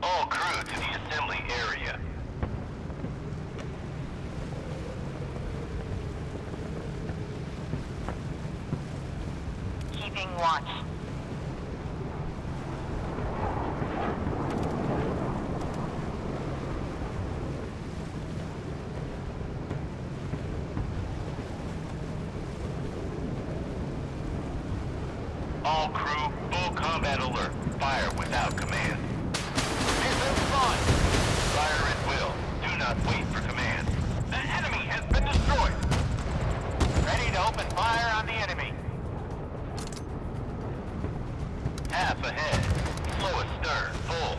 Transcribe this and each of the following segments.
All crew to the assembly area. Keeping watch. All crew, full combat alert. Fire without command. Missiles launched. Fire at will. Do not wait for command. The enemy has been destroyed. Ready to open fire on the enemy. Half ahead. Slow astern. Full.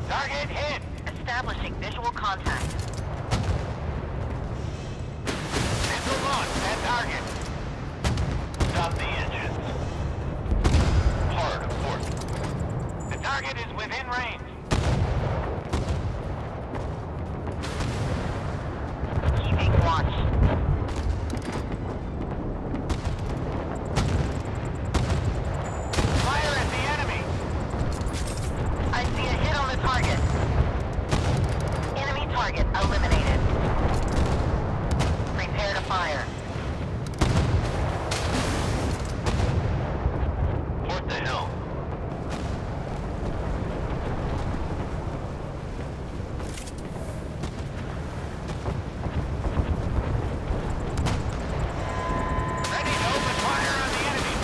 Target hit. Establishing visual contact. Missile launched at target. Stop the engines. Hard port. The target is within range. Keeping watch. Fire at the enemy. I see a hit on the target. Enemy target eliminated. Prepare to fire. Port the helm. Ready to open fire on the enemy.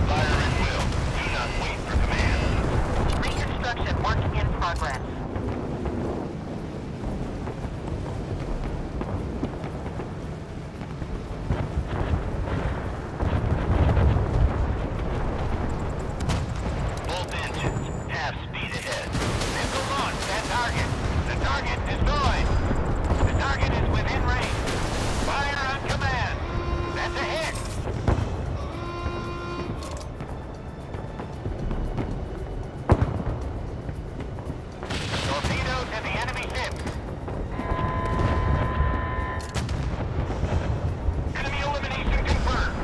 Fire at will. Do not wait for command. Reconstruction working in progress. Both engines. Half speed ahead. Missile launched at target. The target destroyed. The target is within range. Fire on command. That's a hit. Torpedo to the enemy ship. Enemy elimination confirmed.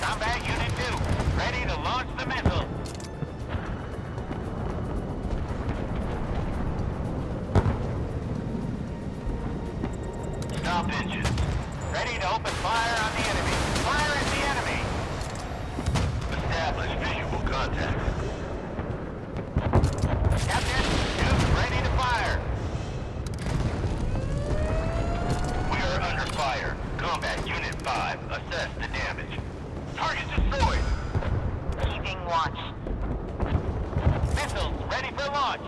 Combat Unit 2, ready to launch the missile. Stop engines. Ready to open fire on the enemy. Fire at the enemy. Establish visual contact. Captain, tubes ready to fire. We are under fire. Combat Unit 5, assess the damage. Target destroyed. Keeping watch. Missiles ready for launch.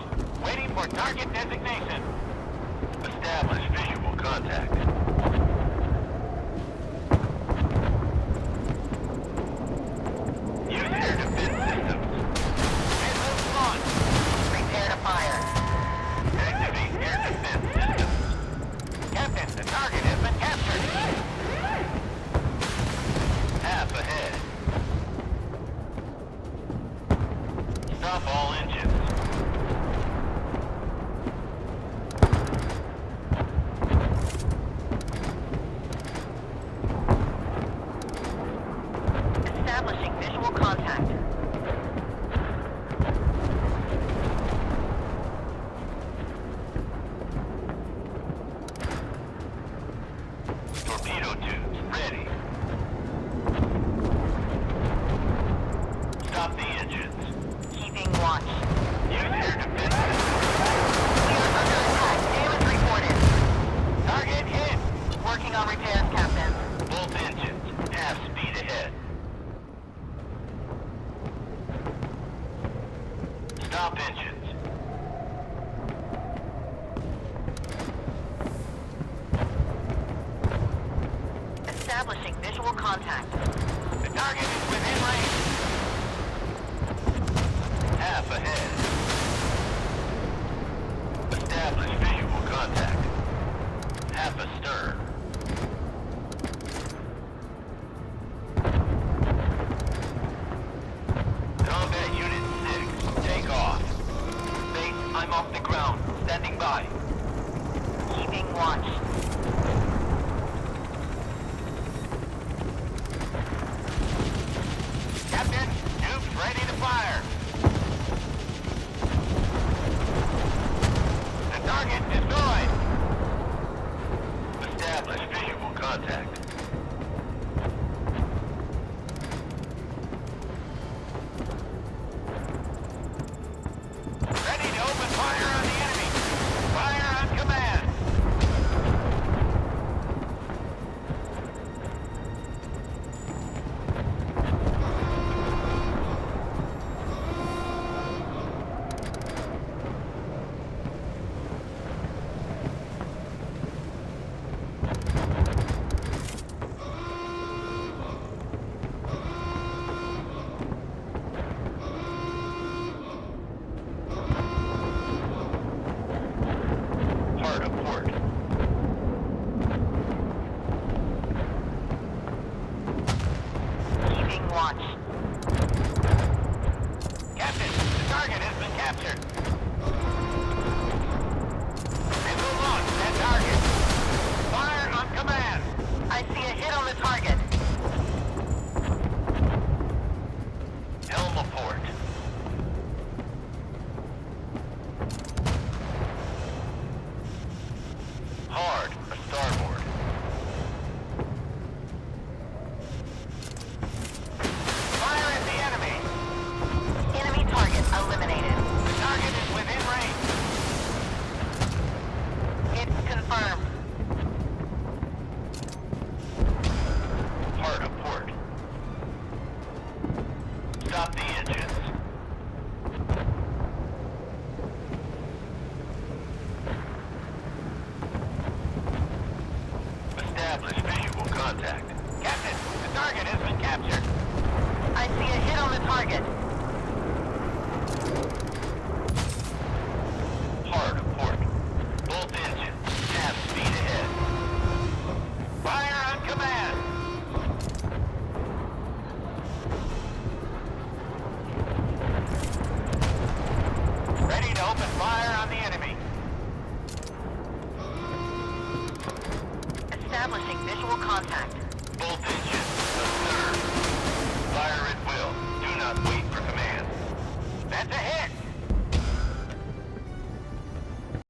Waiting for target designation. Establish visual contact. Use air defense systems. Missiles launched. Prepare to fire. Activate air defense systems. Captain, the target has been captured. Half ahead. Stop all engines. Establishing visual contact. Torpedo tubes ready. Stop the engines. Keeping watch. Use air defense We are under attack. Damage reported. systems. Target hit. Working on repairs, Captain. Both engines. Half speed ahead. Stop engines. Establishing visual contact. The target is within range. Half ahead. Establish visual contact. Half astern. Combat Unit 6, take off. Base, I'm off the ground. Standing by. Keeping watch. watch. Captain, the target has been captured. Missile launched at target. Fire on command. I see a hit on the target. Helm a port. Hard, a starboard. Fire at the enemy. Enemy target eliminated. The target is within range. Hit confirmed. Hard a port. Stop the engines. Establish visual contact. Captain, the target has been captured. I see a hit on the target. Hard a port. Both engines. Half speed ahead. Fire on command. Ready to open fire on the enemy. Establishing visual contact.